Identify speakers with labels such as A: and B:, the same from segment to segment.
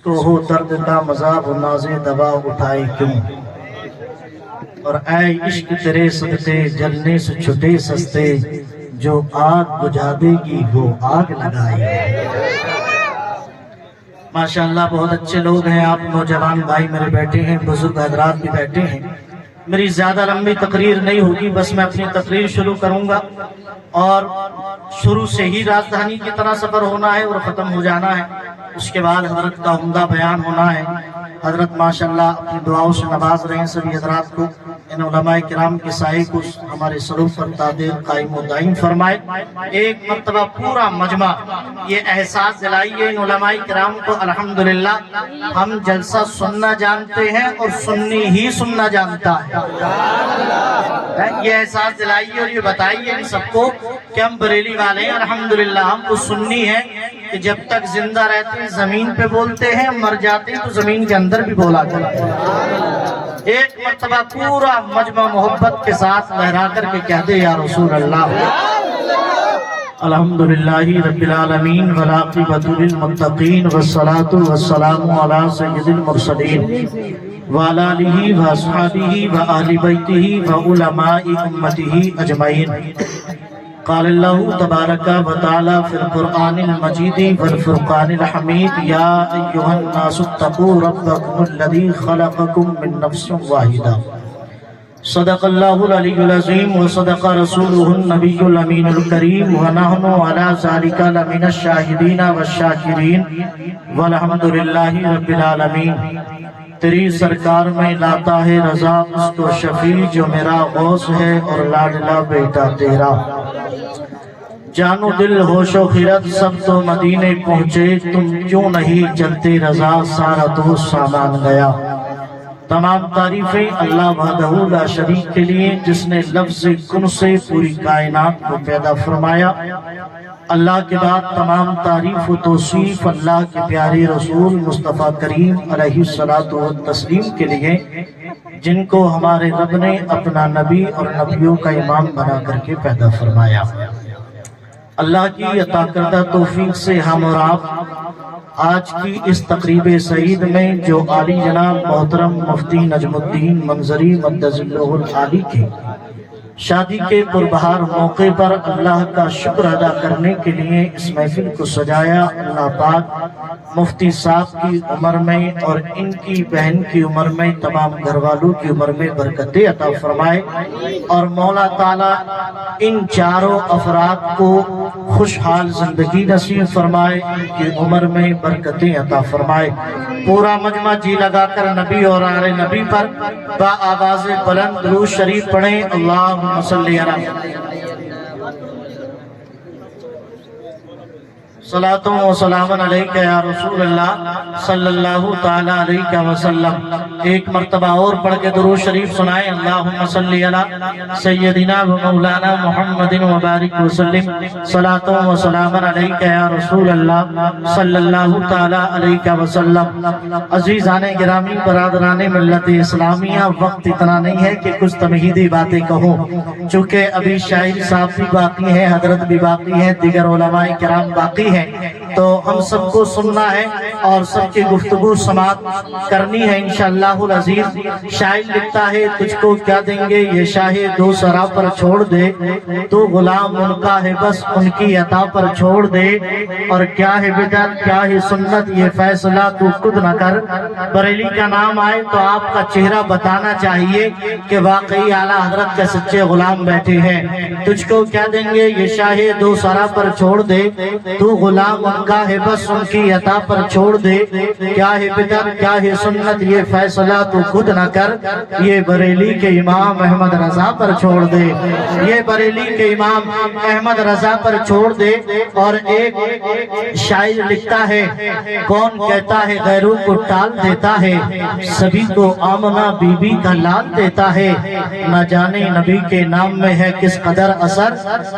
A: کو ہو درد کا مذاق و ناز دوا اٹھائے کیوں، اور اے عشق تیرے صدقے جلنے سے چھٹے سستے، جو آگ بجھا دے گی وہ آگ لگائے۔ ماشاءاللہ بہت اچھے لوگ ہیں آپ، نوجوان بھائی میرے بیٹھے ہیں، بزرگ حضرات بھی بیٹھے ہیں۔ میری زیادہ لمبی تقریر نہیں ہوگی، بس میں اپنی تقریر شروع کروں گا، اور شروع سے ہی راجدھانی کی طرح سفر ہونا ہے اور ختم ہو جانا ہے۔ اس کے بعد حضرت کا عمدہ بیان ہونا ہے۔ حضرت ماشاءاللہ اپنی دعاؤں سے نواز رہے ہیں سبھی حضرات کو، ان علماء کرام کے سائے کو ہمارے سروں پر تادیر قائم و دائم فرمائے۔ ایک مرتبہ پورا مجمع یہ احساس دلائیے ان علماء کرام کو، الحمدللہ ہم جلسہ سننا جانتے ہیں اور سنی ہی سننا جانتا ہے۔ یہ احساس دلائیے اور یہ بتائیے ان سب کو کہ ہم بریلی والے ہیں، الحمدللہ ہم کو سنی ہے کہ جب تک زندہ رہتے ہیں زمین پہ بولتے ہیں، مر جاتے ہیں تو زمین کے اندر بھی بولا کرتے ہیں۔ ایک مرتبہ پورا مجمع محبت کے ساتھ لہرا کر کے کہہ دے یا رسول اللہ۔ الحمدللہ رب العالمین والعاقبۃ للمتقین والصلاۃ والسلام علی سید المرسلین وعلی آلہ واصحابہ وآل بیتہ وعلماء امتہ اجمعین۔ قال اللہ تبارک و تعالی فی القرآن المجید والفرقان الحمید یا ایھا الناس اتقوا ربکم الذی خلقکم من نفس واحدہ۔ صدق اللہ العلی العظیم وصدق رسولہ النبی الامین الکریم ونحن علی ذلک لمن الشاہدین والشاکرین والحمدللہ رب العالمین۔ تیری سرکار میں لاتا ہے رضا اس کو شفیع جو میرا غوث ہے اور لاڈلا بیٹا تیرا۔ جان و دل ہوش و خیرت سب تو مدینے پہنچے، تم کیوں نہیں چلتے رضا سارا تو سامان گیا۔ تمام تعریفیں اللہ وحدہ لا شریک کے لیے جس نے لفظ کن سے پوری کائنات کو پیدا فرمایا۔ اللہ کے بعد تمام تعریف و توصیف اللہ کے پیارے رسول مصطفیٰ کریم علیہ الصلوۃ والتسلیم کے لیے، جن کو ہمارے رب نے اپنا نبی اور نبیوں کا امام بنا کر کے پیدا فرمایا۔ اللہ کی عطا کردہ توفیق سے ہم اور آپ آج کی اس تقریب سعید میں جو عالی جناب محترم مفتی نجم الدین منظری مدظ اللہ العالی کی شادی کے پربہار موقع پر اللہ کا شکر ادا کرنے کے لیے اس محفل کو سجایا، اللہ پاک مفتی صاحب کی عمر میں اور ان کی بہن کی عمر میں، تمام گھر والوں کی عمر میں برکتیں عطا فرمائے، اور مولا تعالیٰ ان چاروں افراد کو خوشحال زندگی نصیب فرمائے، ان کی عمر میں برکتیں عطا فرمائے۔ پورا مجمع جی لگا کر نبی اور آل نبی پر با آواز بلند درود شریف پڑھیں، اللہم صلی علی صلاۃ و سلام علیک یا رسول اللہ صلی اللہ تعالی علیہ وسلم۔ ایک مرتبہ اور پڑھ کے درود شریف سنائیں، اللہم صلی علی سیدنا و مولانا محمد وبارک وسلم، صلاۃ و سلام علیک یا رسول اللہ صلی اللہ تعالی علیہ وسلم۔ عزیزان گرامی، برادران ملت اسلامیہ، وقت اتنا نہیں ہے کہ کچھ تمہیدی باتیں کہوں، چونکہ ابھی شاعر صاحب بھی باقی ہیں، حضرت بھی باقی ہیں، دیگر علماء کرام باقی ہیں، تو ہم سب کو سننا ہے اور سب کی گفتگو سماعت کرنی ہے انشاءاللہ العزیز۔ شاعر لکھتا ہے تجھ کو کیا دیں گے یہ شاہ دو سرا پر چھوڑ دے، تو غلام ان کا ہے بس ان کی عطا پر چھوڑ دے، اور کیا ہے بدعت کیا ہے سنت یہ فیصلہ تو خود نہ کر، بریلی کا نام آئے تو آپ کا چہرہ بتانا چاہیے کہ واقعی اعلیٰ حضرت کے سچے غلام بیٹھے ہیں۔ تجھ کو کیا دیں گے یہ شاہ دو سرا پر چھوڑ دے، تو غلام ان کا ہے بس ان کی عطا پر چھوڑ دے، کیا ہے بدعت کیا ہے سنت یہ فیصلہ تو خود نہ کر، یہ بریلی کے امام احمد رضا پر چھوڑ دے، یہ بریلی کے امام احمد رضا پر چھوڑ دے۔ اور ایک شاعر لکھتا ہے کون کہتا ہے غیروں کو ٹال دیتا ہے، سبھی کو آمنہ بی بی کا لال دیتا ہے، نہ جانے نبی کے نام میں ہے کس قدر اثر،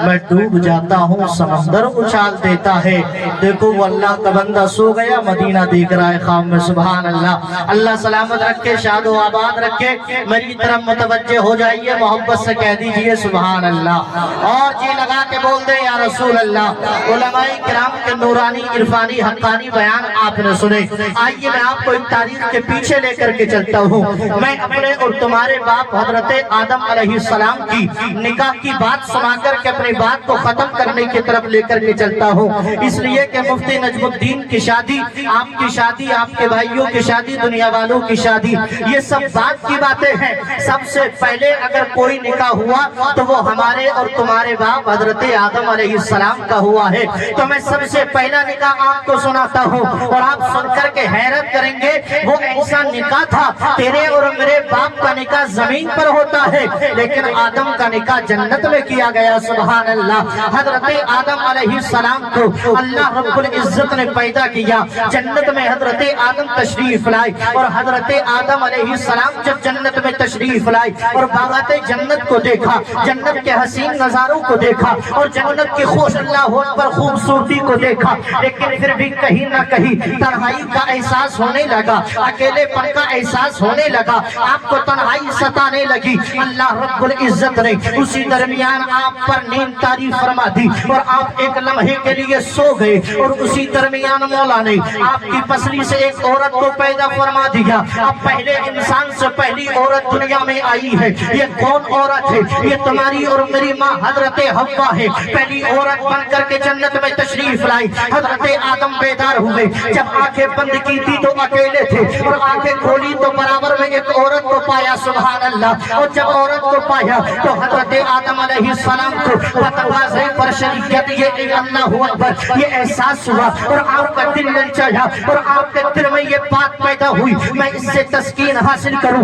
A: میں ڈوب جاتا ہوں سمندر اچھال دیتا ہے۔ دیکھو وہ اللہ کا بندہ سو گیا، مدینہ مدینہ دیکھ رہا ہے خواب میں. سبحان اللہ. اللہ سلامت رکھے, شاد و آباد رکھے. میری طرف متوجہ ہو جائیے, محبت سے کہہ دیجئے سبحان اللہ, اور جی لگا کے بول دیں یا رسول اللہ. علماء کرام کے نورانی عرفانی حقانی بیان آپ نے سنے. آئیے میں آپ کو ایک تاریخ کے پیچھے لے کر کے چلتا ہوں. میں اپنے اور تمہارے باپ حضرت آدم علیہ السلام کی نکاح کی بات سنا کر کے اپنی بات کو ختم کرنے کی طرف لے کر کے چلتا ہوں, اس لیے کہ مفتی نجم الدین کی شادی, آپ کی شادی, آپ کے بھائیوں کی شادی, دنیا والوں کی شادی, یہ سب بات کی باتیں ہیں. سب سے پہلے اگر کوئی نکاح ہوا تو وہ ہمارے اور تمہارے باپ حضرت آدم علیہ السلام کا ہوا ہے. تو میں سب سے پہلا نکاح آپ کو سناتا ہوں, اور آپ سن کر کے حیرت کریں گے. وہ ایسا نکاح تھا, تیرے اور میرے باپ کا نکاح زمین پر ہوتا ہے, لیکن آدم کا نکاح جنت میں کیا گیا. سبحان اللہ. حضرت آدم علیہ السلام کو اللہ رب العزت نے پیدا کیا, جنت میں حضرت آدم تشریف لائے, اور حضرت آدم علیہ السلام جب جنت میں تشریف لائے اور باغات جنت کو دیکھا, جنت کے حسین نظاروں کو دیکھا, اور جنت کی خوش اللہ ہونے پر خوبصورتی کو دیکھا, لیکن پھر بھی کہیں نہ کہیں تنہائی کا احساس ہونے لگا, اکیلے پن کا احساس ہونے لگا, آپ کو تنہائی ستانے لگی. اللہ رب العزت نے اسی درمیان آپ پر نیند طاری فرما دی, اور آپ ایک لمحے کے لیے سو گئے, اور اسی درمیان مولا نے آپ کی پسلی سے ایک عورت کو پیدا فرما دیا. اب پہلے انسان سے پہلی عورت دنیا میں آئی ہے. یہ کون عورت ہے؟ یہ تمہاری اور میری ماں حضرت حوا ہے. پہلی عورت بن کر کے جنت میں تشریف لائی. حضرت آدم بیدار ہوئے, جب آنکھیں بند کی تھی تو اکیلے تھے, اور آنکھیں کھولی تو برابر میں ایک عورت کو پایا. سبحان اللہ. اور جب عورت کو پایا تو حضرت آدم علیہ السلام کو بتوازے پر شریعت یہ اللہ اکبر یہ احساس ہوا, اور آپ کا دل للچایا, اور آپ کے دل میں یہ بات پیدا ہوئی, میں اس سے تسکین حاصل کروں,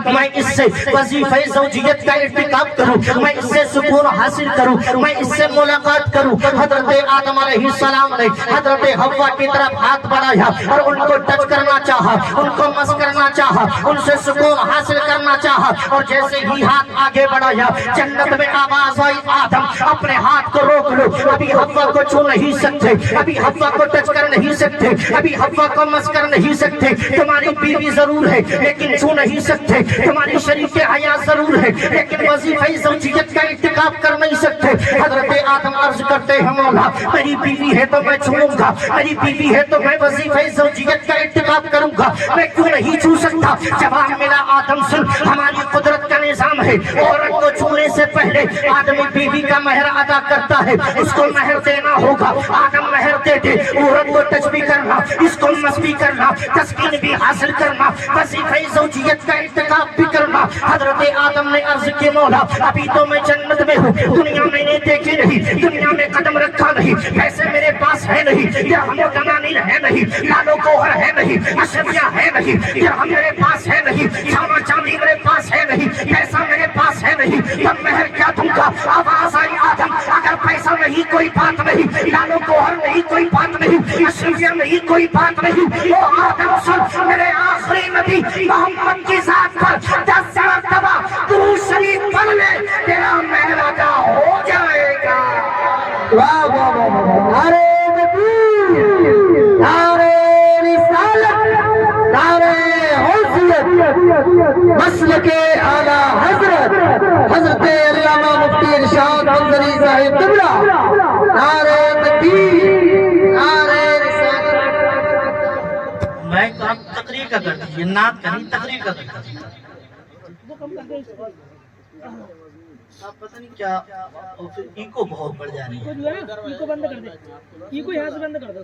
A: میں اس سے وظیفہ زوجیت کا ارتکاب کروں, میں اس سے سکون حاصل کروں, میں اس سے ملاقات کروں. حضرت آدم علیہ السلام نے حضرت حوا کی طرف ہاتھ بڑھایا, اور ان کو ٹچ کرنا چاہا, ان کو مس کرنا چاہا, ان سے سکون حاصل کرنا چاہا, اور جیسے ہی ہاتھ آگے بڑھایا جنت میں آواز آئی, آدم اپنے ہاتھ کو روک لو, ابھی حوا کو چھو نہیں سکتے, ابھی حوا کو ٹچ کر نہیں سکتے, ابھی حوا کو مس کر نہیں سکتے. تمہاری بیوی ضرور ہے لیکن چھو نہیں سکتے, تمہاری شریک حیات ضرور ہے لیکن وظیفہ زوجیت کا ارتکاب کر نہیں سکتے. حضرت آدم عرض کرتے ہیں مولا میری بیوی ہے تو میں چھوؤں گا, میری بیوی ہے تو میں وظیفہ زوجیت کا ارتکاب کروں گا, میں کیوں نہیں چھو سکتا؟ جواب ملا آدم سن, ہماری قدرت کا نظام ہے, عورت کو چھونے سے پہلے آدمی بیوی کا مہر ادا کرتا ہے, اس کو مہر دینا ہوگا. آدم مہر دے دے, عورت کو ٹچ بھی کرنا, اس کو مس بھی کرنا, تسکین بھی حاصل کرنا, وظیفہ زوجیت کا ارتکاب بھی کرنا. حضرت آدم نے عرض کی مولا ابھی تو میں جنت میں ہوں, دنیا میں نے دیکھی نہیں, دنیا میں قدم رکھا نہیں, پیسے میرے پاس ہے نہیں, درہم و دنانیر ہے نہیں, لالو گوہر ہے نہیں, اشرفیہ ہے نہیں, درہم میرے پاس ہے نہیں, سونا چاندی میرے پاس ہے نہیں, پیسہ میرے پاس ہے نہیں, تب مہر کیا دوں گا؟ آواز آئی آدم اگر پیسہ نہیں کوئی بات نہیں, لالو گوہر نہیں کوئی بات نہیں, اشرفیہ نہیں کوئی بات نہیں, وہ آدم سن میرے آخری نبی محمد کی ذات پر 10 مرتبہ درود شریف پڑھ لے, تیرا مہر ادا ہو جائے گا. واہ واہ واہ, نعرہ تکبیر, نعرہ رسالت, نعرہ حیثیت, مسلک اعلیٰ حضرت حضرت علامہ مفتی ارشاد حنظلی صاحب قبلہ, نعرہ تکبیر, نعرہ رسالت. میں کام تقریر کا کر دیجیے, نعت کا نہیں, تقریر کا کر دیجیے. آپ پتہ نہیں کیا, اور پھر ایکو بہت بڑھ جا رہی ہے. ایکو بند کر دے, ایکو یہاں سے بند کر دو.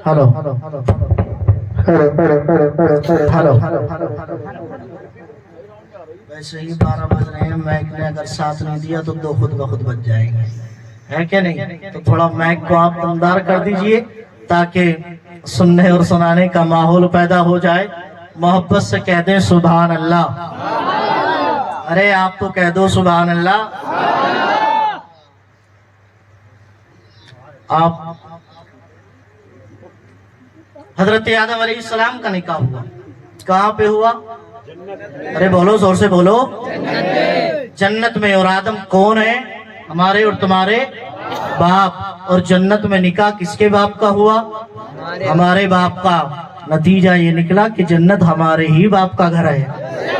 A: ہلو ہلو ویسے ہی 12 بج رہے ہیں, مائک نے اگر ساتھ نہیں دیا تو 2 خود بخود بج جائیں گے, ہے کہ نہیں؟ تو تھوڑا مائک کو آپ دمدار کر دیجئے تاکہ سننے اور سنانے کا ماحول پیدا ہو جائے. محبت سے کہہ دیں سبحان اللہ. ارے آپ تو کہہ دو سبحان اللہ. آپ حضرت آدم علیہ السلام کا نکاح ہوا, کہاں پہ ہوا؟ ارے بولو, زور سے بولو. جنت میں. اور آدم کون ہے؟ ہمارے اور تمہارے باپ. اور جنت میں نکاح کس کے باپ کا ہوا؟ ہمارے باپ کا۔ نتیجہ یہ نکلا کہ جنت ہمارے ہی باپ کا گھر ہے۔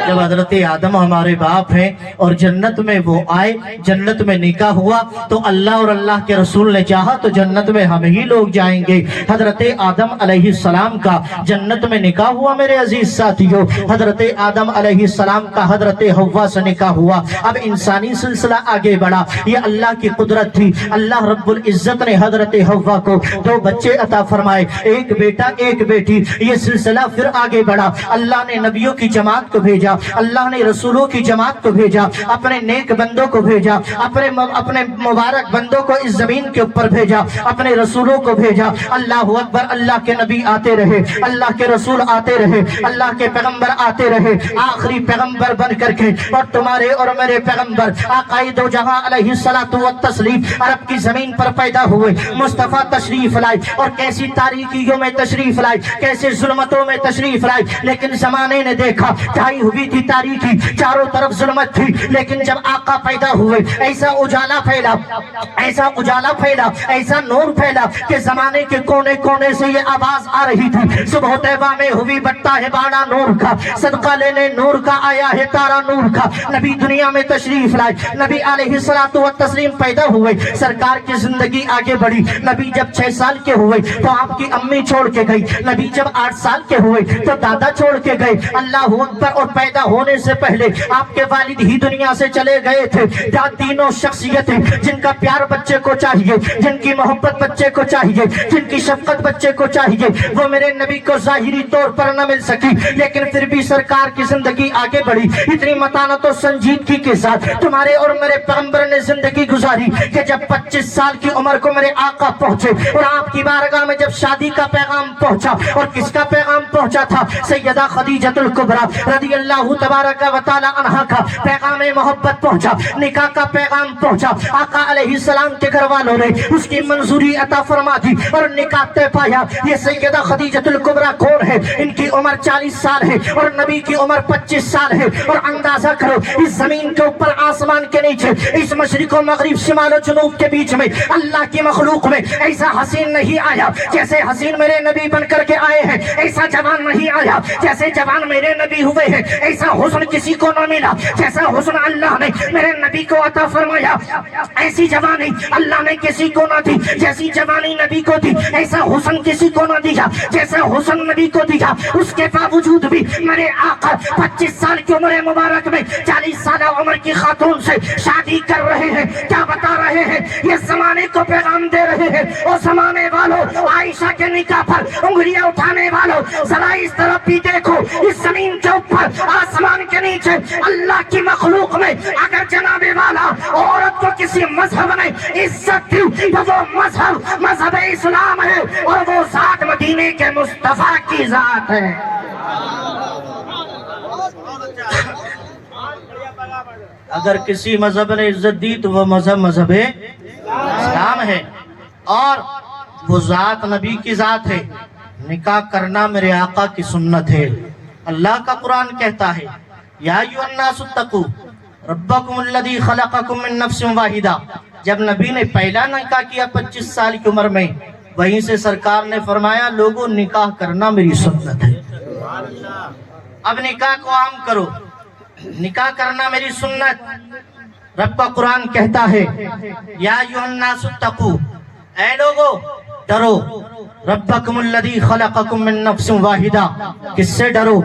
A: جب حضرت آدم ہمارے باپ ہیں اور جنت میں وہ آئے، جنت میں نکاح ہوا، تو اللہ اور اللہ کے رسول نے چاہا تو جنت میں ہم ہی لوگ جائیں گے۔ حضرت آدم علیہ السلام کا جنت میں نکاح ہوا میرے عزیز ساتھیوں۔ حضرت آدم علیہ السلام کا حضرت حوا سے نکاح ہوا۔ اب انسانی سلسلہ آگے بڑھا، یہ اللہ کی قدرت تھی۔ اللہ رب العزت نے حضرت حوا کو 2 بچے عطا فرمائے، ایک بیٹا ایک بیٹی۔ یہ سلسلہ پھر آگے بڑھا، اللہ نے نبیوں کی جماعت کو بھیجا، اللہ نے رسولوں کی جماعت کو بھیجا، اپنے نیک بندوں کو بھیجا، اپنے مبارک بندوں کو اس زمین کے اوپر بھیجا، اپنے رسولوں کو بھیجا۔ اللہ اکبر، اللہ کے نبی آتے رہے، اللہ کے رسول آتے رہے، اللہ کے پیغمبر آتے رہے، آخری پیغمبر بن کر کے اور تمہارے اور میرے پیغمبر آقا دو جہاں علیہ الصلوۃ والتسلیم عرب کی زمین پر پیدا ہوئے۔ مصطفیٰ تشریف لائے اور کیسی تاریکیوں میں تشریف لائے، کیسے ظلمتوں میں تشریف لائے، لیکن زمانے نے دیکھا چھائی ہوئی تھی تاریکی، چاروں طرف ظلمت تھی، لیکن جب آقا پیدا ہوئے ایسا اجالا پھیلا، ایسا اجالا پھیلا، ایسا نور پھیلا کہ زمانے کے کونے کونے سے یہ آواز آ رہی تھی، صبح طیبہ میں ہوئی بٹتا ہے باڑا نور کا، صدقہ لینے نور کا آیا ہے تارا نور کا۔ نبی دنیا میں تشریف لائے، نبی علیہ الصلوۃ والتسلیم پیدا ہوئے، سرکار کی زندگی آگے بڑھی۔ نبی جب 6 سال کے ہوئے تو آپ کی امی چھوڑ کے گئی، نبی جب 8 سال کے ہوئے تو دادا چھوڑ کے گئے۔ اللہ اکبر، اور پیدا ہونے سے پہلے آپ کے والد ہی دنیا سے چلے گئے تھے۔ تینوں شخصیتیں جن کا پیار بچے کو چاہیے، جن کی محبت بچے کو چاہیے، جن کی شفقت بچے کو چاہیے، وہ میرے نبی کو ظاہری طور پر نہ مل سکی، لیکن پھر بھی سرکار کی زندگی آگے بڑھی۔ اتنی متانت و سنجیدگی کے ساتھ تمہارے اور میرے پیغمبر نے زندگی گزاری کہ جب 25 سال کی عمر کو میرے آقا پہنچے اور آپ کی بارگاہ میں جب شادی کا پیغام پہنچا، اور کس کا پیغام پہنچا تھا؟ سیدہ خدیجۃ الکبریٰ رضی اللہ تبارک و تعالی عنہا کا پیغام محبت پہنچا، نکاح کا پیغام پہنچا۔ آقا علیہ السلام کے گھر والوں نے اس کی منظوری عطا فرما دی اور نکاح طے پایا۔ یہ سیدہ خدیجۃ الکبریٰ کون ہے؟ ان کی عمر 40 سال ہے اور نبی کی عمر 25 سال ہے۔ اور اندازہ کرو، اس زمین کے اوپر آسمان کے نیچے، اس مشرق و مغرب شمال و جنوب کے بیچ میں اللہ کی مخلوق میں ایسا حسین نہیں آیا جیسے حسین میرے نبی بن کر کے آئے ہیں، ایسا جوان نہیں آیا جیسے جوان میرے نبی ہوئے ہیں، ایسا حسن کسی کو نہ ملا جیسا حسن اللہ نے میرے نبی کو عطا فرمایا، ایسی جوانی اللہ نے کسی کو نہ دی جیسی جوانی نبی کو دی، ایسا حسن کسی کو نہ دیا جیسا حسن نبی کو دیا۔ اس کے باوجود بھی میرے آقا 25 سال کی عمر مبارک میں 40 سالہ عمر کی خاتون سے شادی کر رہے ہیں۔ کیا بتا رہے ہیں؟ یہ زمانے کو پیغام دے رہے ہیں، اور زمانے والوں، عائشہ کے نکاح پر انگلیاں اٹھانے والوں، ذرا اس طرف بھی دیکھو، اس زمین کے اوپر آسمان کے نیچے اللہ کی مخلوق میں اگر جناب والا عورت کو کسی مذہب نے عزت دی تو وہ مذہب اسلام ہے، اور وہ ذات مدینے کے مصطفیٰ کی ذات ہے۔ اگر کسی مذہب نے عزت دی تو وہ مذہب اسلام ہے، اور وہ ذات نبی کی ذات ہے۔ نکاح کرنا میرے آقا کی سنت ہے۔ اللہ کا قرآن کہتا ہے، یا ایھا الناس اتقوا ربکم الذی خلقکم من نفس واحدہ۔ جب نبی نے پہلا نکاح کیا 25 سال کی عمر میں، وہیں سے سرکار نے فرمایا، لوگوں نکاح کرنا میری سنت ہے۔ اب نکاح کو عام کرو، نکاح کرنا میری سنت۔ رب کا قرآن کہتا ہے، یا ایھا الناس اتقوا، اے لوگو ڈرو، ربکم الذی خلقکم من نفس واحدہ۔ کس سے ڈرو؟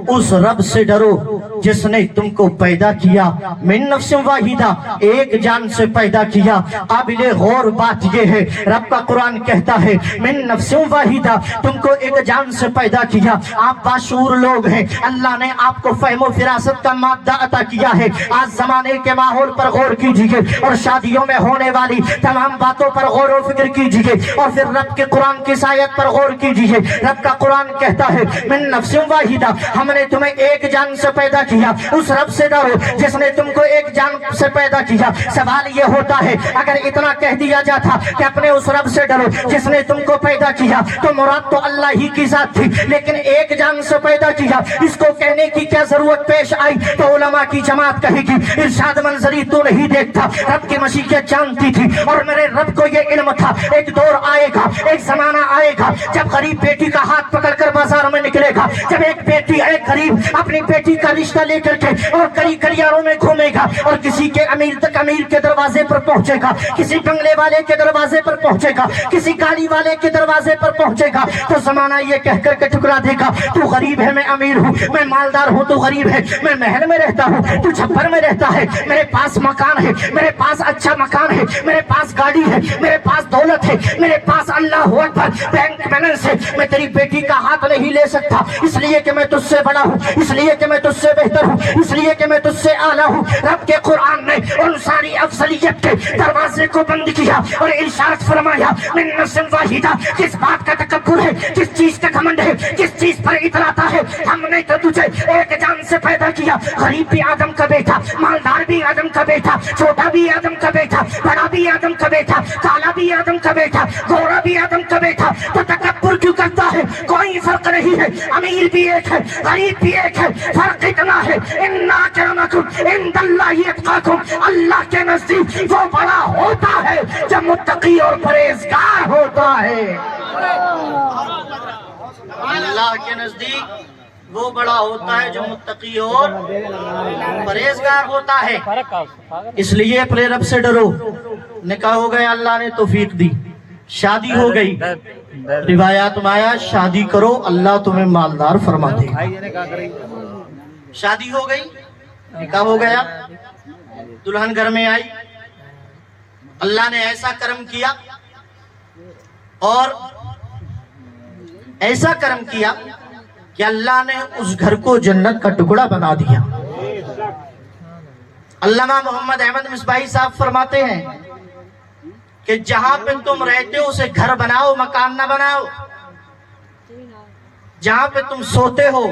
A: اس رب سے ڈرو جس نے تم کو پیدا کیا من نفس واحدہ، ایک جان سے پیدا کیا۔ قابل غور بات یہ ہے، رب کا قرآن کہتا ہے من نفس واحدہ، تم کو ایک جان سے پیدا کیا۔ آپ باشعور لوگ ہیں، اللہ نے آپ کو فہم و فراست کا مادہ عطا کیا ہے۔ آج زمانے کے ماحول پر غور کیجیے اور شادیوں میں ہونے والی تمام باتوں پر غور و فکر کیجیے، اور پھر رب کے قرآن کی آیت پر غور کیجیے. رب کا قرآن کہتا ہے من نفس واحدہ, ہم نے تمہیں ایک جان سے پیدا کیا. اس رب سے ڈرو جس نے تم کو ایک جان سے پیدا کیا. سوال یہ ہوتا ہے اگر اتنا کہہ دیا جاتا کہ اپنے اس رب سے ڈرو جس نے تم کو پیدا کیا تو مراد تو اللہ ہی کی ذات تھی, لیکن ایک جان سے پیدا کیا اس کو کہنے کی کیا ضرورت پیش آئی؟ تو علماء کی جماعت کہے گی ارشاد منظری تو نہیں دیکھتا, رب کی مشیت جانتی تھی اور میرے رب کو یہ علم تھا ایک دور آئے گا, ایک زمانہ آئے گا جب غریب بیٹی کا ہاتھ پکڑ کر بازار میں نکلے گا, جب ایک غریب اپنی بیٹی کا رشتہ لے کر کے اور گلیوں میں گھومے گا اور کسی کے امیر کے دروازے پر پہنچے گا, کسی بنگلے والے کے دروازے پر پہنچے گا, کسی گاڑی والے کے دروازے پر پہنچے گا, تو زمانہ یہ کہہ کر کے ٹھکرا دے گا تو غریب ہے میں امیر ہوں, میں مالدار ہوں تو غریب ہے, میں محل میں رہتا ہوں تو چھپر میں رہتا ہے, میرے پاس مکان ہے, میرے پاس اچھا مکان ہے, میرے پاس گاڑی ہے, میرے پاس دولت ہے, میرے پاس اللہ اکبر بینک بیلنس ہے, میں تیری بیٹی کا ہاتھ نہیں لے سکتا اس لیے کہ میں تجھ سے بڑا ہوں, اس لیے کہ میں تجھ سے بہتر ہوں, اس لیے کہ میں تجھ سے اعلیٰ ہوں. رب کے قرآن نے ان ساری افضلیت کے دروازے کو بند کیا اور ارشاد فرمایا من نفس واحدہ. کس بات کا تکبر ہے, کس چیز کا گھمنڈ ہے, کس چیز پر اتراتا ہے؟ ہم نے تو تجھے ایک جان سے پیدا کیا, غریب بھی آدم کا بیٹا, مالدار بھی آدم کا بیٹا, چھوٹا بھی آدم کا بیٹا, بڑا بھی آدم کا بیٹا, کالا بھی آدم کا بیٹا, گورا بھی آدم کا بیٹا, تو تکبر کیوں کرتا ہے؟ کوئی فرق نہیں ہے, امیر بھی ایک ہے, غریب بھی ایک ہے, فرق اتنا ہے ان اکرمکم عند اللہ اتقاکم, اللہ کے نزدیک وہ بڑا ہوتا ہے جو متقی اور پرہیزگار ہوتا ہے. اللہ کے نزدیک وہ بڑا ہوتا ہے جو متقی اور پرہیزگار ہوتا ہے. اس لیے اپنے رب سے ڈرو. نکاح ہو گیا, اللہ نے توفیق دی, شادی ہو گئی, روایات میں آیا شادی کرو اللہ تمہیں مالدار فرما دے. شادی ہو گئی, نکاح ہو گیا, دلہن گھر میں آئی, اللہ نے ایسا کرم کیا اور ایسا کرم کیا کہ اللہ نے اس گھر کو جنت کا ٹکڑا بنا دیا. علامہ محمد احمد مصباحی صاحب فرماتے ہیں کہ جہاں پہ تم رہتے ہو اسے گھر بناؤ, مکان نہ بناؤ. جہاں پہ تم سوتے ہو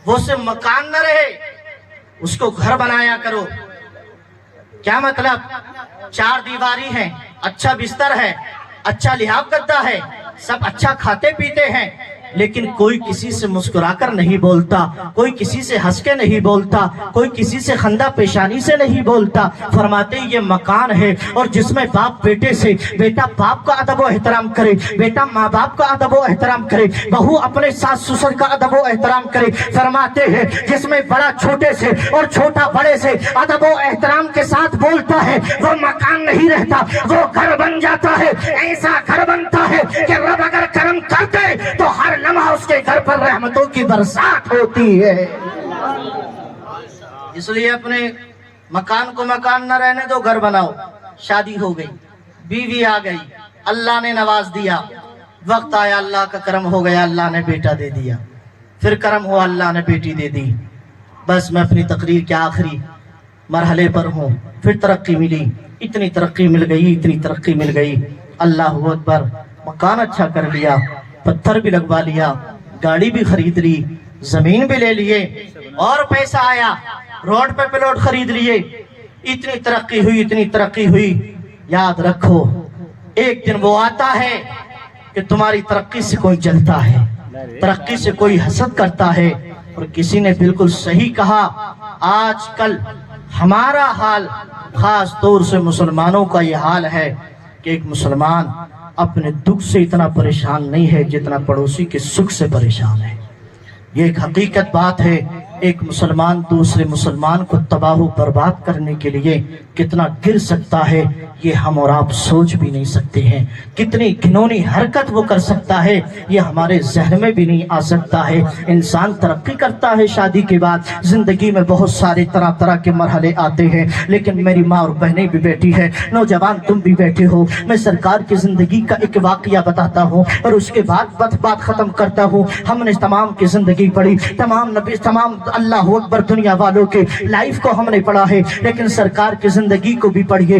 A: وہ سے مکان نہ رہے, اس کو گھر بنایا کرو. کیا مطلب؟ چار دیواری ہے, اچھا بستر ہے, اچھا لحاف گدا ہے, سب اچھا کھاتے پیتے ہیں, لیکن کوئی کسی سے مسکرا کر نہیں بولتا, کوئی کسی سے ہنس کے نہیں بولتا, کوئی کسی سے خندہ پیشانی سے نہیں بولتا. فرماتے یہ مکان ہے اور جس میں باپ بیٹے سے, بیٹا باپ کا ادب و احترام کرے, بیٹا ماں باپ کا ادب و احترام کرے, بہو اپنے ساس سسر کا ادب و احترام کرے. فرماتے ہیں جس میں بڑا چھوٹے سے اور چھوٹا بڑے سے ادب و احترام کے ساتھ بولتا ہے وہ مکان نہیں رہتا, وہ گھر بن جاتا ہے. ایسا گھر بنتا ہے کہ رب اگر کرم کرتے تو ہر لمحہ اس کے گھر پر رحمتوں کی برسات ہوتی ہے. اس لیے اپنے مکان کو مکان نہ رہنے دو, گھر بناؤ. شادی ہو گئی, بیوی آ گئی, اللہ نے نواز دیا, وقت آیا اللہ کا کرم ہو گیا, اللہ نے بیٹا دے دیا, پھر کرم ہوا اللہ نے بیٹی دے دی. بس میں اپنی تقریر کے آخری مرحلے پر ہوں. پھر ترقی ملی, اتنی ترقی مل گئی, اتنی ترقی مل گئی, اللہ اکبر, مکان اچھا کر لیا, پتھر بھی لگوا لیا, گاڑی بھی خرید لی, زمین بھی لے لیے, اور پیسہ آیا, روڈ پہ پلاٹ خرید لیے. اتنی ترقی ہوئی, اتنی ترقی ہوئی. یاد رکھو ایک دن وہ آتا ہے کہ تمہاری ترقی سے کوئی جلتا ہے, ترقی سے کوئی حسد کرتا ہے. اور کسی نے بالکل صحیح کہا, آج کل ہمارا حال, خاص طور سے مسلمانوں کا یہ حال ہے کہ ایک مسلمان اپنے دکھ سے اتنا پریشان نہیں ہے جتنا پڑوسی کے سکھ سے پریشان ہے. یہ ایک حقیقت بات ہے. ایک مسلمان دوسرے مسلمان کو تباہ و برباد کرنے کے لیے کتنا گر سکتا ہے یہ ہم اور آپ سوچ بھی نہیں سکتے ہیں. کتنی گھنونی حرکت وہ کر سکتا ہے یہ ہمارے ذہن میں بھی نہیں آ سکتا ہے. انسان ترقی کرتا ہے, شادی کے بعد زندگی میں بہت سارے طرح طرح کے مرحلے آتے ہیں, لیکن میری ماں اور بہنیں بھی بیٹھی ہیں, نوجوان تم بھی بیٹھے ہو. میں سرکار کی زندگی کا ایک واقعہ بتاتا ہوں اور اس کے بعد بات ختم کرتا ہوں. ہم نے تمام کی زندگی پڑھی, تمام نبی, تمام اللہ اکبر دنیا والوں کے لائف کو ہم نے پڑھا ہے, لیکن سرکار کی زندگی کو بھی پڑھیے.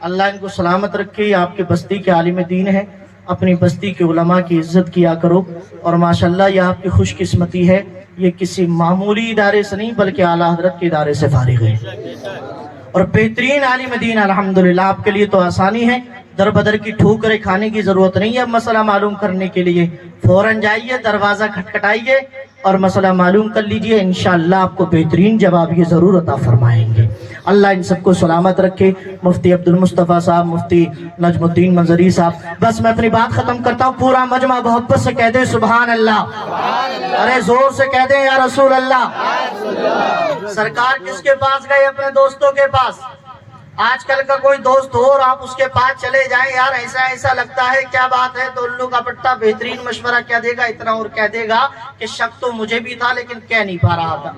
A: اللہ ان کو سلامت رکھے. یہ آپ کے بستی کے عالم دین ہیں, اپنی بستی کے علماء کی عزت کیا کرو. اور ماشاءاللہ یہ آپ کی خوش قسمتی ہے, یہ کسی معمولی ادارے سے نہیں بلکہ اعلیٰ حضرت کے ادارے سے فارغ ہے اور بہترین عالم دین. الحمدللہ آپ کے لیے تو آسانی ہے, در بدر کی ٹھوکریں کھانے کی ضرورت نہیں ہے. اب مسئلہ معلوم کرنے کے لیے فوراً جائیے, دروازہ کھٹکھٹائیے اور مسئلہ معلوم کر لیجئے. انشاءاللہ آپ کو بہترین جواب یہ ضرور عطا فرمائیں گے. اللہ ان سب کو سلامت رکھے. مفتی عبد المصطفیٰ صاحب, مفتی نجم الدین منظری صاحب. بس میں اپنی بات ختم کرتا ہوں. پورا مجمع محبت سے کہہ دے سبحان اللہ. ارے زور سے کہہ دیں یا رسول اللہ. سرکار کس کے پاس گئے؟ اپنے دوستوں کے پاس. آج کل کا کوئی دوست ہو اور آپ اس کے پاس چلے جائیں, یار ایسا ایسا لگتا ہے, کیا بات ہے, تو الو کا پٹا بہترین مشورہ کیا دے گا, اتنا اور کہہ دے گا کہ شک تو مجھے بھی تھا لیکن کہہ نہیں پا رہا تھا.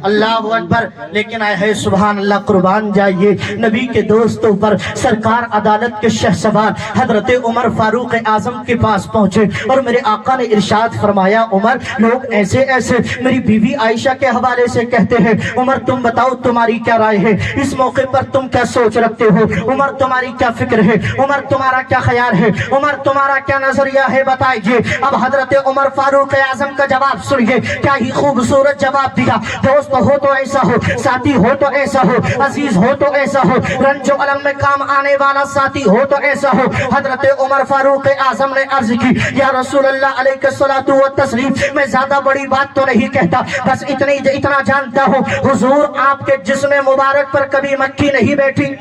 A: اللہ اکبر. لیکن آئے ہے سبحان اللہ, قربان جائیے نبی کے دوستوں پر. سرکار عدالت کے شہسوار حضرت عمر فاروق اعظم کے پاس پہنچے اور میرے آقا نے ارشاد فرمایا, عمر لوگ ایسے ایسے میری بیوی عائشہ کے حوالے سے کہتے ہیں. عمر تم بتاؤ تمہاری کیا رائے ہے, اس موقع پر تم کیا سوچ رکھتے ہو؟ عمر تمہاری کیا فکر ہے؟ عمر تمہارا کیا خیال ہے؟ عمر تمہارا کیا نظریہ ہے؟ بتائیے. اب حضرت عمر فاروق اعظم کا جواب سنیے, کیا ہی خوبصورت جواب دیا. دوست ہو تو ایسا ہو, ساتھی ہو تو ایسا ہو, عزیز ہو تو ایسا ہو, رنج و علم میں کام آنے والا ساتھی ہو تو ایسا ہو. حضرت عمر فاروق اعظم نے عرض کی, یا رسول اللہ علیہ الصلوۃ والتسلیم, میں زیادہ بڑی بات تو نہیں کہتا, بس اتنا جانتا ہوں, حضور آپ کے جسم مبارک پر کبھی مکھی نہیں بیٹھی.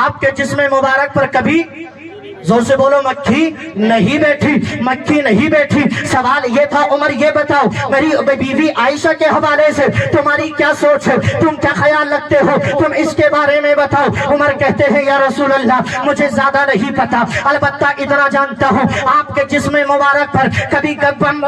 A: آپ کے جسم مبارک پر کبھی, زور سے بولو, مکھی نہیں بیٹھی, مکھی نہیں بیٹھی. سوال یہ تھا, عمر یہ بتاؤ میری بیوی عائشہ کے حوالے سے تمہاری کیا سوچ ہے, تم کیا خیال رکھتے ہو, تم اس کے بارے میں بتاؤ. عمر کہتے ہیں, یا رسول اللہ مجھے زیادہ نہیں پتا, البتہ اتنا جانتا ہوں آپ کے جسم مبارک پر کبھی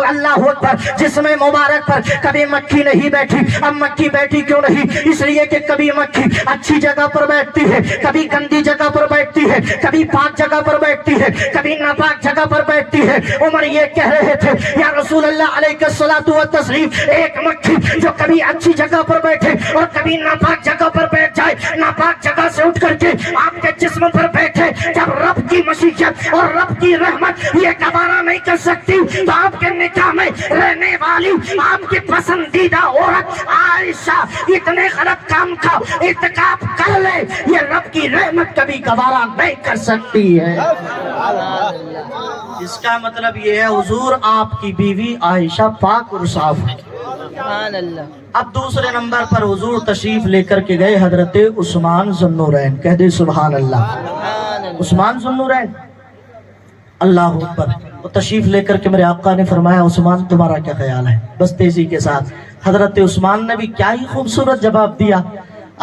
A: اللہ اکبر, جسم مبارک پر کبھی مکھی نہیں بیٹھی. اب مکھی بیٹھی کیوں نہیں؟ اس لیے کہ کبھی مکھی اچھی جگہ پر بیٹھتی ہے, کبھی گندی جگہ پر بیٹھتی ہے, کبھی پاک جگہ پر بیٹھتی ہے, کبھی ناپاک جگہ پر بیٹھتی ہے. عمر یہ کہہ رہے تھے, یا رسول اللہ علیہ الصلوۃ والتسلیم, ایک مکھی جو کبھی اچھی جگہ پر بیٹھے اور کبھی ناپاک جگہ پر بیٹھ جائے, ناپاک جگہ سے اٹھ کر کے آپ کے جسم پر بیٹھے, جب رب کی مشیت اور رب کی رحمت یہ گوارا نہیں کر سکتی تو آپ کے نکاح میں رہنے والی آپ کی پسندیدہ عورت عائشہ اتنے غلط کام کا ارتکاب کر لے, یہ رب کی رحمت کبھی گوارا نہیں کر سکتی ہے. اس کا مطلب یہ ہے حضور آپ کی بیوی عائشہ پاک اور صاف ہے. اب دوسرے نمبر پر حضور تشریف لے کر کے گئے حضرت عثمان ذو النورین. کہہ دے سبحان اللہ. عثمان ذو النورین, اللہ اکبر. وہ تشریف لے کر کے میرے آقا نے فرمایا, عثمان تمہارا کیا خیال ہے؟ بس تیزی کے ساتھ حضرت عثمان نے بھی کیا ہی خوبصورت جواب دیا.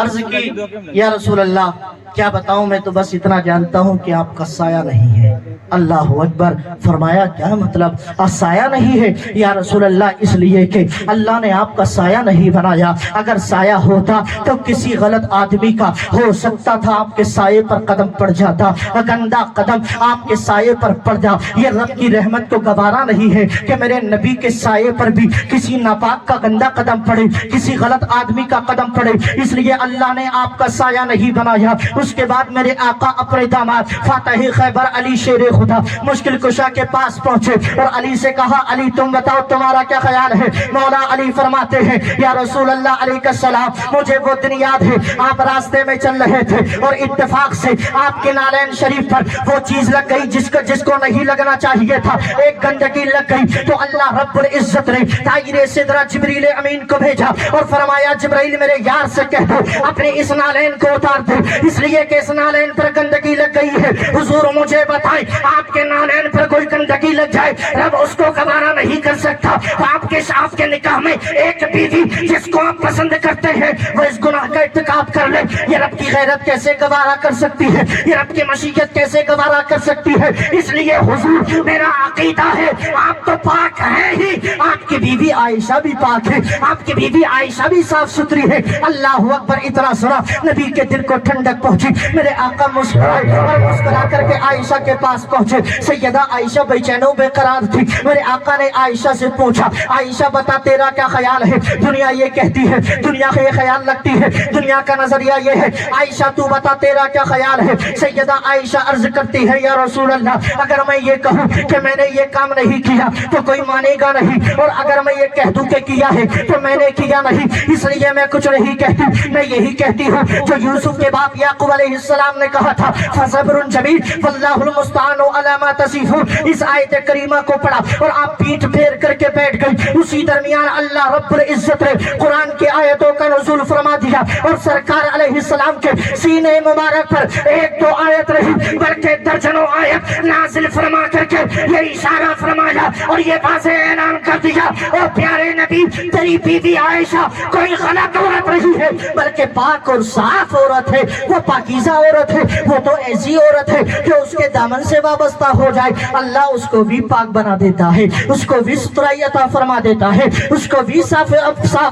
A: عرض کی, یا رسول اللہ کیا بتاؤں, میں تو بس اتنا جانتا ہوں کہ آپ کا سایہ نہیں ہے. اللہ اکبر. فرمایا کیا مطلب, سایہ نہیں ہے؟ یا رسول اللہ اس لیے کہ اللہ نے آپ کا سایہ نہیں بنایا. اگر سایہ ہوتا تو کسی غلط آدمی کا ہو سکتا تھا آپ کے سائے پر قدم پڑ جاتا, گندا قدم آپ کے سائے پر پڑ جا. یہ رب کی رحمت کو گوارا نہیں ہے کہ میرے نبی کے سائے پر بھی کسی ناپاک کا گندا قدم پڑے, کسی غلط آدمی کا قدم پڑے, اس لیے اللہ نے آپ کا سایہ نہیں بنایا. اس کے بعد میرے آقا اپنے داماد فاتح خیبر علی شیر خدا مشکل کشا کے پاس پہنچے اور علی سے کہا, علی تم بتاؤ تمہارا کیا خیال ہے؟ مولا علی فرماتے ہیں, یا رسول اللہ علیہ السلام مجھے وہ دن یاد ہے آپ راستے میں چل رہے تھے اور اتفاق سے آپ کے نالین شریف پر وہ چیز لگ گئی جس کو نہیں لگنا چاہیے تھا, ایک گندگی لگ گئی. تو اللہ رب العزت نے طائر سدرہ جبریل امین کو بھیجا اور فرمایا, جبرائیل میرے یار سے کہہ دو اپنے اس نالین کو اتار دو, اس لیے کہ اس نالین پر گندگی لگ گئی ہے. حضور مجھے بتائیں, آپ کے نالین پر کوئی گندگی لگ جائے رب اس کو گوارا نہیں کر سکتا. آپ کے نکاح میں ایک بیوی جس کو آپ پسند کرتے ہیں وہ اس گناہ کا ارتکاب کر لے, یہ رب کی غیرت کیسے گوارا کر سکتی ہے؟ یہ رب کی مشیت کیسے گوارا کر سکتی ہے؟ اس لیے حضور میرا عقیدہ ہے آپ تو پاک ہیں ہی, آپ کی بیوی عائشہ بھی پاک ہے، آپ کی بیوی عائشہ بھی صاف ستھری ہے۔ اللہ اکبر، اتنا سنا نبی کے دل کو ٹھنڈک پہنچی۔ میرے آقا مسکرائے اور مسکرا کر کے عائشہ کے پاس پہنچے۔ سیدہ عائشہ بے چین و بے قرار تھی۔ میرے آقا نے عائشہ سے پوچھا، عائشہ بتا تیرا کیا خیال ہے؟ دنیا یہ کہتی ہے، دنیا کا یہ خیال رکھتی ہے، دنیا کا نظریہ یہ ہے، عائشہ تو بتا تیرا کیا خیال ہے؟ سیدہ عائشہ عرض کرتی ہے، یا رسول اللہ، اگر میں یہ کہوں کہ میں نے یہ کام نہیں کیا تو کوئی مانے گا نہیں، اور اگر میں یہ کہہ دوں کہ کیا ہے تو میں نے کیا نہیں، اس لیے میں کچھ نہیں کہتی، میں یہی کہتی ہوں جو یوسف کے باپ یعقوب علیہ السلام نے کہا تھا، فصبر جمیل واللہ المستعان علی ما تصفون۔ اس آیت کریمہ کو پڑھا اور آپ پیٹھ پھیر کر کے بیٹھ گئی۔ اسی درمیان اللہ رب العزت نے قرآن کی آیتوں کا نزول فرما دیا، اور سرکار علیہ السلام کے سینے مبارک پر ایک دو آیت نہیں بلکہ درجنوں آیت نازل فرما کر کے یہ اشارہ فرمایا اور یہ واضح اعلان کر دیا، اور پیارے نبی تیری بیوی عائشہ کوئی غلط عورت نہیں ہے بلکہ پاک اور صاف عورت ہے، وہ پاکیزہ عورت ہے، وہ تو ایسی عورت ہے کہ اس کے دامن سے وابستہ ہو جائے اللہ اس کو بھی پاک بنا دیتا ہے، اس کو بھی سترائی عطا فرما دیتا ہے، اس کو بھی صاف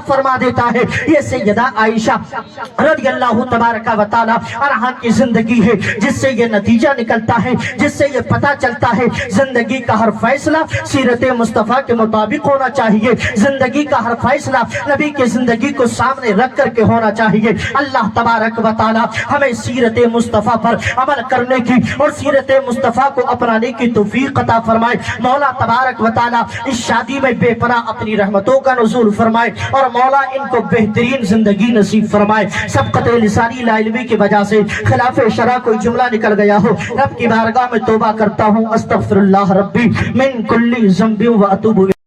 A: فرما دیتا ہے۔ یہ سیدہ عائشہ رضی اللہ تبارک و تعالی عنہا کی زندگی ہے جس سے یہ نتیجہ نکلتا ہے، جس سے یہ پتہ چلتا ہے زندگی کا ہر فیصلہ سیرت مصطفیٰ کے مطابق ہونا چاہیے، زندگی کا ہر فیصلہ نبی کی زندگی کو سامنے رکھ کر کے ہونا چاہیے۔ اللہ تبارک و تعالی ہمیں سیرت مصطفیٰ پر عمل کرنے کی اور سیرت مصطفیٰ کو اپنانے کی توفیق عطا فرمائے۔ مولا تبارک و تعالی اس شادی میں بے پناہ اپنی رحمتوں کا نزول فرمائے، اور مولا ان کو بہترین زندگی نصیب فرمائے۔ سبقت لسانی لا علمی کی وجہ سے خلاف شرع کوئی جملہ نکل گیا ہو، رب کی بارگاہ میں توبہ کرتا ہوں، استغفر اللہ ربی من کل ذنب و اتوب